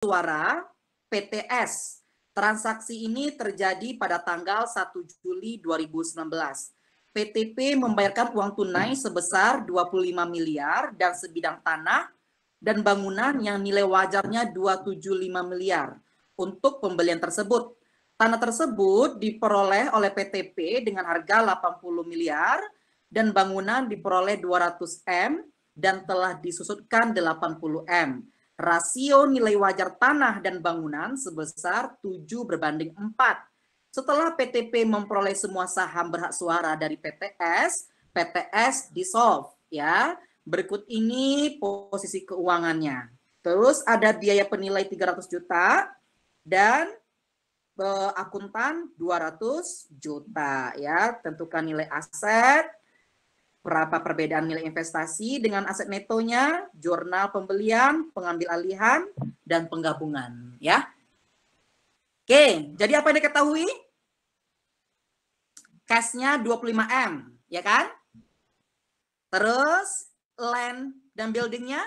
suara PTS. Transaksi ini terjadi pada tanggal 1 Juli 2019. PTP membayarkan uang tunai sebesar 25 miliar dan sebidang tanah dan bangunan yang nilai wajarnya 275 miliar untuk pembelian tersebut. Tanah tersebut diperoleh oleh PTP dengan harga 80 miliar dan bangunan diperoleh 200 M dan telah disusutkan 80 M. Rasio nilai wajar tanah dan bangunan sebesar 7:4. Setelah PTP memperoleh semua saham berhak suara dari PTS, PTS dissolve ya. Berikut ini posisi keuangannya. Terus ada biaya penilai 300 juta dan akuntan 200 juta ya. Tentukan nilai aset, berapa perbedaan nilai investasi dengan aset netonya, jurnal pembelian, pengambil alihan, dan penggabungan ya. Oke, jadi apa yang diketahui? Cash-nya 25 M, ya kan? Terus land dan building-nya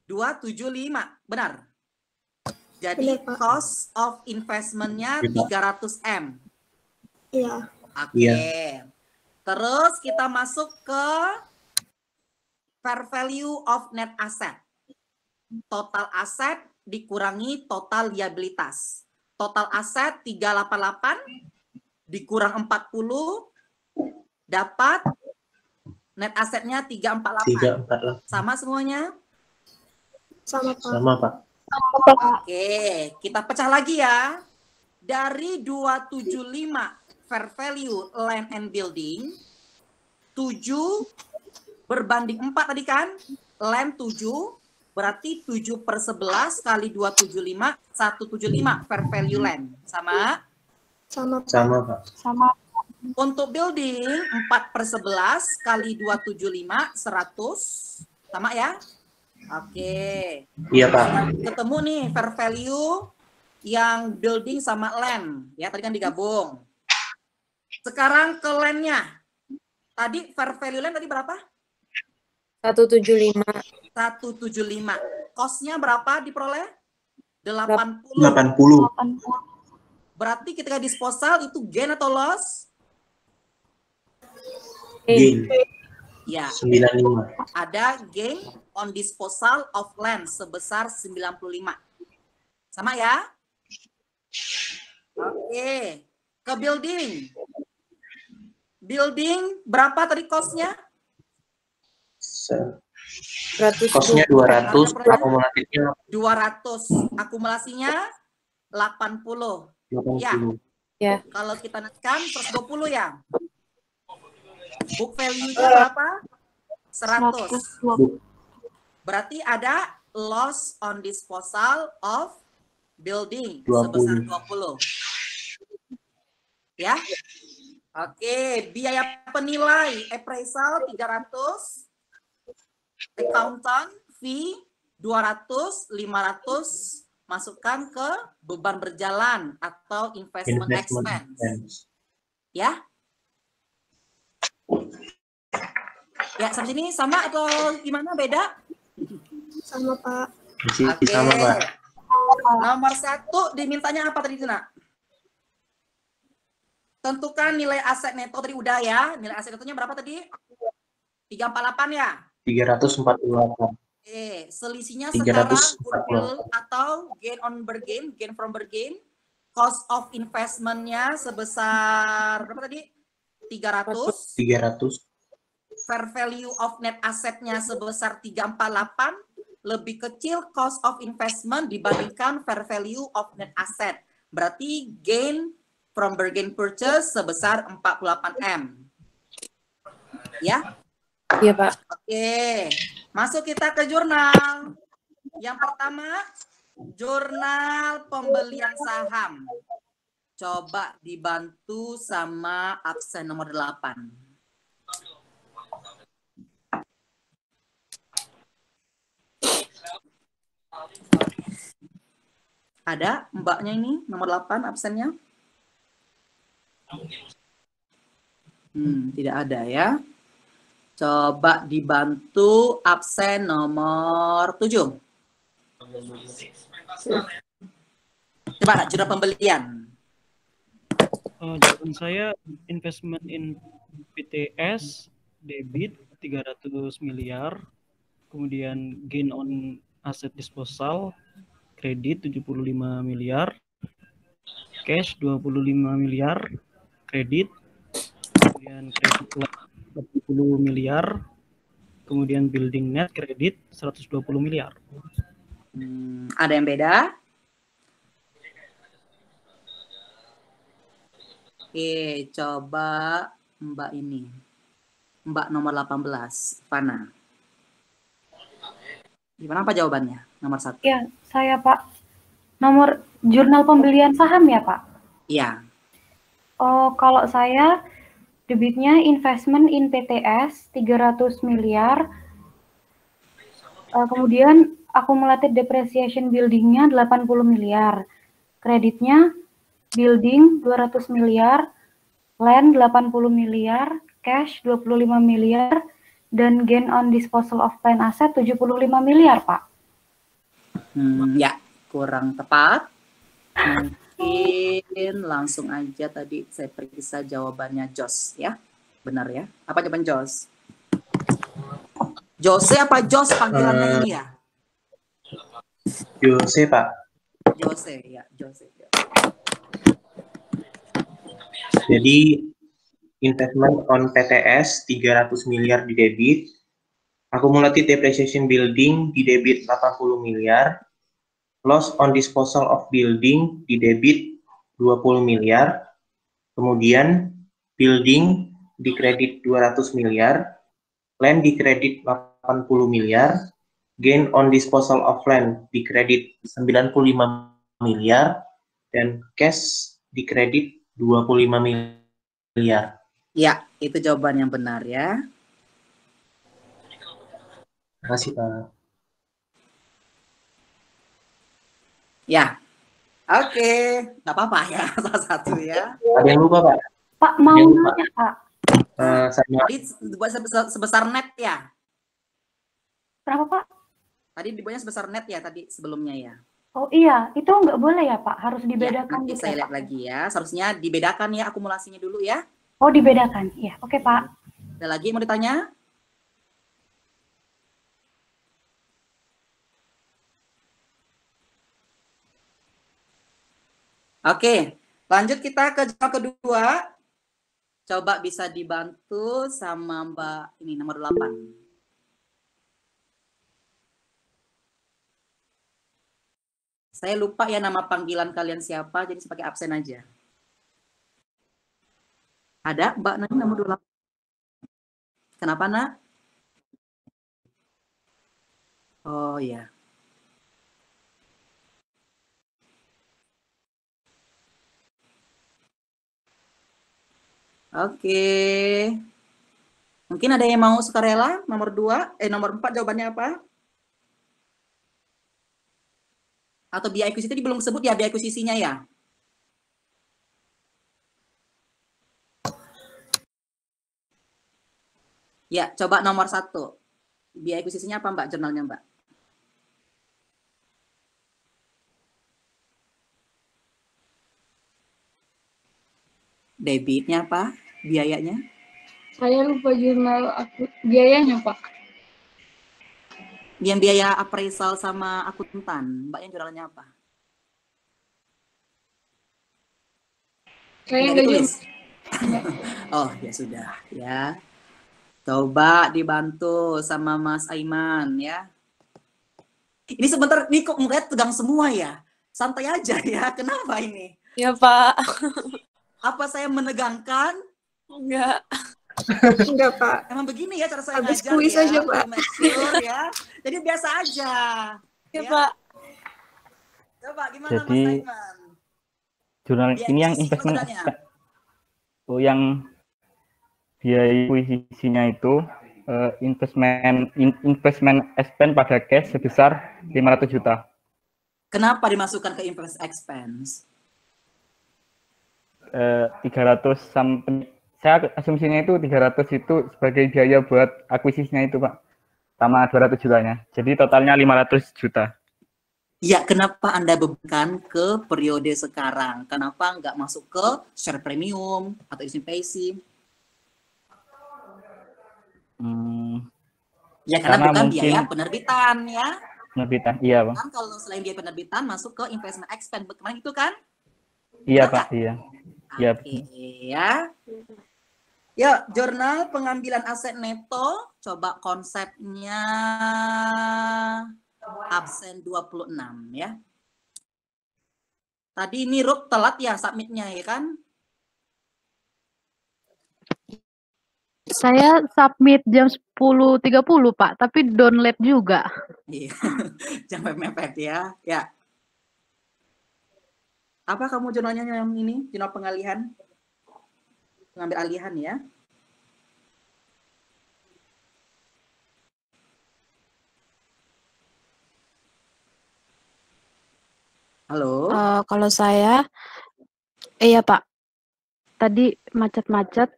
275, benar? Jadi Benar, Pak. cost of investment-nya 300 M. Iya. Oke. Terus kita masuk ke fair value of net asset. Total aset dikurangi total liabilitas. Total aset 388 dikurang 40 dapat net asetnya 348. 348. Sama semuanya? Sama, Pak. Sama, Pak. Oke, kita pecah lagi ya. Dari 275 fair value land and building, 7 berbanding 4 tadi kan? Land 7, berarti 7/11 kali 275, 175 fair value land. Sama? Sama, Pak. Sama, Pak. Sama. Untuk building 4/11 kali 275, 100. Sama ya? Oke. Iya, Pak. Ketemu nih fair value yang building sama land. Ya, tadi kan digabung. Sekarang ke land-nya. Tadi fair value land tadi berapa? 175. 175. Cost-nya berapa diperoleh? 80. 80. Berarti ketika disposal itu gain atau loss? Gain. Ya, 95. ada gain on disposal of land sebesar 95. Sama ya? Oke. Ke building. Building berapa tadi cost-nya? Kosnya 200, akumulatifnya 200. Akumulasinya 80. 80. Ya. Ya. Kalau kita naikkan 120 ya. Book value-nya berapa? 100. Berarti ada loss on disposal of building 20. sebesar 20. Ya. Oke, biaya penilai appraisal 300, accountant fee 200, 500 masukkan ke beban berjalan atau investment expense. Ya. Ya, sampai sini sama atau gimana, beda? Sama, Pak. Oke. Sama, Pak. Nomor 1 dimintanya apa tadi, Nak? Tentukan nilai aset neto tadi udah ya. Nilai aset netonya berapa tadi? 348 ya? 348. Oke, selisihnya 348. sekarang goodwill atau gain on bergain, gain from bergain. Cost of investment-nya sebesar berapa tadi? 300. 300. Fair value of net asset-nya sebesar 348, lebih kecil cost of investment dibandingkan fair value of net asset. Berarti gain from bargain purchase sebesar 48 M. Ya? Iya, Pak. Oke. Masuk kita ke jurnal. Yang pertama, jurnal pembelian saham. Coba dibantu sama absen nomor 8. Ada mbaknya ini, nomor 8 absennya? Tidak ada ya. Coba dibantu absen nomor 7. Coba jurnal pembelian. Jawaban saya investment in PTS debit 300 miliar, kemudian gain on asset disposal kredit 75 miliar, cash 25 miliar, kredit, kemudian kredit 80 miliar, kemudian building net kredit 120 miliar. Ada yang beda? Oke, coba Mbak ini. Mbak nomor 18, Fana. Gimana apa jawabannya? Nomor 1. Ya, saya Pak. Nomor jurnal pembelian saham ya Pak? Iya. Oh, kalau saya debitnya investment in PTS 300 miliar. Kemudian accumulated depreciation buildingnya 80 miliar. Kreditnya building 200 miliar, land 80 miliar, cash 25 miliar, dan gain on disposal of plan asset 75 miliar, Pak. Ya, kurang tepat. Mungkin langsung aja tadi saya periksa jawabannya Jos ya. Benar ya? Apa jawaban Jos? Jose apa Jos panggilannya ini ya? Jose, Pak. Jose ya, Jose. Jadi investment on PTS 300 miliar di debit, accumulated depreciation building di debit 80 miliar, loss on disposal of building di debit 20 miliar, kemudian building di kredit 200 miliar, land di kredit 80 miliar, gain on disposal of land di kredit 95 miliar, dan cash di kredit 25 miliar. Ya, itu jawaban yang benar ya. Terima kasih, Pak. Ya, oke. Nggak apa-apa ya, salah satu ya. Ada yang lupa, Pak? Pak, mau Yang lupa. nanya, Pak. Sama Tadi dibuat sebesar net ya? Berapa, Pak? Tadi dibuatnya sebesar net ya tadi sebelumnya ya? Oh iya, itu nggak boleh ya Pak? Harus Ya, dibedakan nanti gitu saya ya, lihat Pak? lagi ya. Seharusnya dibedakan ya akumulasinya dulu ya. Oh dibedakan, iya. Oke Pak. Ada lagi yang mau ditanya? Oke, lanjut kita ke jurnal kedua. Coba bisa dibantu sama Mbak ini nomor 8. Saya lupa ya nama panggilan kalian siapa, jadi saya pakai absen aja. Ada Mbak Nani nomor 28. Kenapa, Nak? Oh ya. Oke. Mungkin ada yang mau sukarela nomor 2, nomor 4 jawabannya apa? Atau biaya akuisisi tadi belum sebut ya biaya akuisisinya ya? Ya, coba nomor 1. Biaya akuisisinya apa Mbak, jurnalnya Mbak? Debitnya apa? Biayanya? Saya lupa jurnal biayanya, Pak. Yang biaya appraisal sama akuntan, Mbak yang jurnalnya apa? Saya Nggak nggak ditulis? Enggak. Oh, ya sudah ya. Coba dibantu sama Mas Aiman ya. Ini sebentar, nih kok ngeliat tegang semua ya? Santai aja ya, kenapa ini? Ya Pak, Apa saya menegangkan? enggak. Enggak, Pak. Emang begini ya cara saya Habis ngajar kuis ya, aja, Pak. to make sure ya. Jadi biasa aja. Ya Pak, Coba gimana Jadi, Mas Aiman? jurnal Biaya ini yang akuisisi investment sebenarnya. oh yang biaya akuisisinya itu investment expense pada cash sebesar 500 juta. Kenapa dimasukkan ke invest expense? 300 sampai saya asumsinya itu 300 itu sebagai biaya buat akuisisinya itu Pak. Sama 200 jutanya. Jadi totalnya 500 juta. Ya, kenapa Anda bebankan ke periode sekarang? Kenapa nggak masuk ke share premium atau isi pasif? Ya, karena Karena bukan mungkin biaya penerbitan ya. penerbitan, iya Bang. Kan kalau selain biaya penerbitan masuk ke investment expense, kemarin itu kan? Iya Benar Pak, nggak? iya. Iya. Oke, ya. Yuk, jurnal pengambilan aset neto, coba konsepnya absen 26 ya. Tadi ini Rup telat ya submitnya ya kan? Saya submit jam 10.30 Pak, tapi download juga. Iya, jangan mepet ya. Ya. Apa kamu jurnalnya yang ini? Jurnal pengalihan? Pengambil alihan ya. Halo? Kalau saya, iya Pak, tadi macet-macet.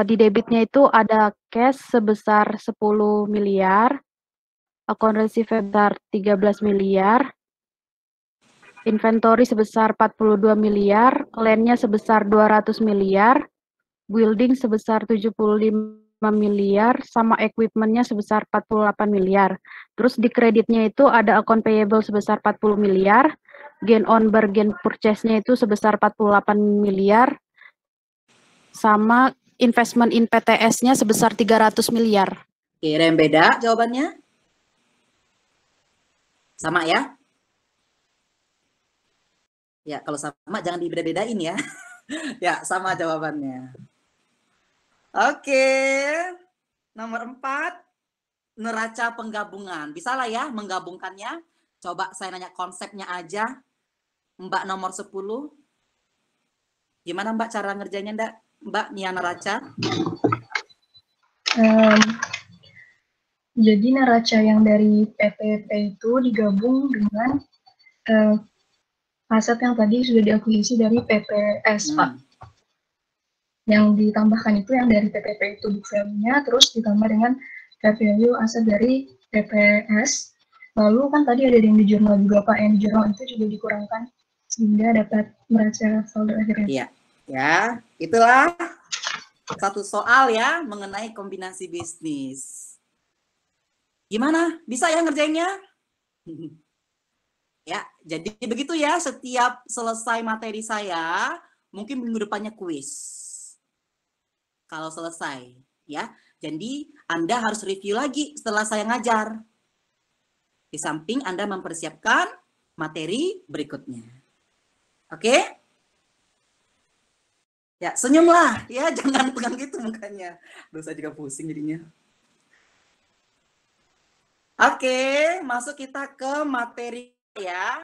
Di debitnya itu ada cash sebesar 10 miliar, account receivable sebesar 13 miliar, inventory sebesar 42 miliar, land-nya sebesar 200 miliar, building sebesar 75 miliar, sama equipment-nya sebesar 48 miliar. Terus di kreditnya itu ada account payable sebesar 40 miliar, gain on bargain purchase-nya itu sebesar 48 miliar, sama investment in PTS-nya sebesar 300 miliar. Oke, ada yang beda jawabannya? Sama ya? Ya, kalau sama jangan dibeda-bedain ya. Ya, sama jawabannya. Oke. Nomor 4, neraca penggabungan. Bisa lah ya menggabungkannya. Coba saya nanya konsepnya aja. Mbak nomor 10. Gimana Mbak cara ngerjainnya, Mbak Nia neraca? Jadi neraca yang dari PTP itu digabung dengan aset yang tadi sudah diakuisisi dari PTS, Pak. Yang ditambahkan itu yang dari PTP itu book value-nya, terus ditambah dengan fair value aset dari PTS. Lalu kan tadi ada yang di jurnal juga, Pak. Yang di jurnal itu juga dikurangkan sehingga dapat neraca saldo akhirnya. Iya, ya, itulah satu soal ya mengenai kombinasi bisnis. Gimana? Bisa ya ngerjainnya? Ya, jadi begitu ya, setiap selesai materi saya, mungkin minggu depannya kuis. Kalau selesai, ya. Jadi Anda harus review lagi setelah saya ngajar. Di samping Anda mempersiapkan materi berikutnya. Oke? Ya, senyumlah. Ya, jangan pegang gitu mukanya. Aduh, saya juga pusing jadinya. Oke, masuk kita ke materi ya.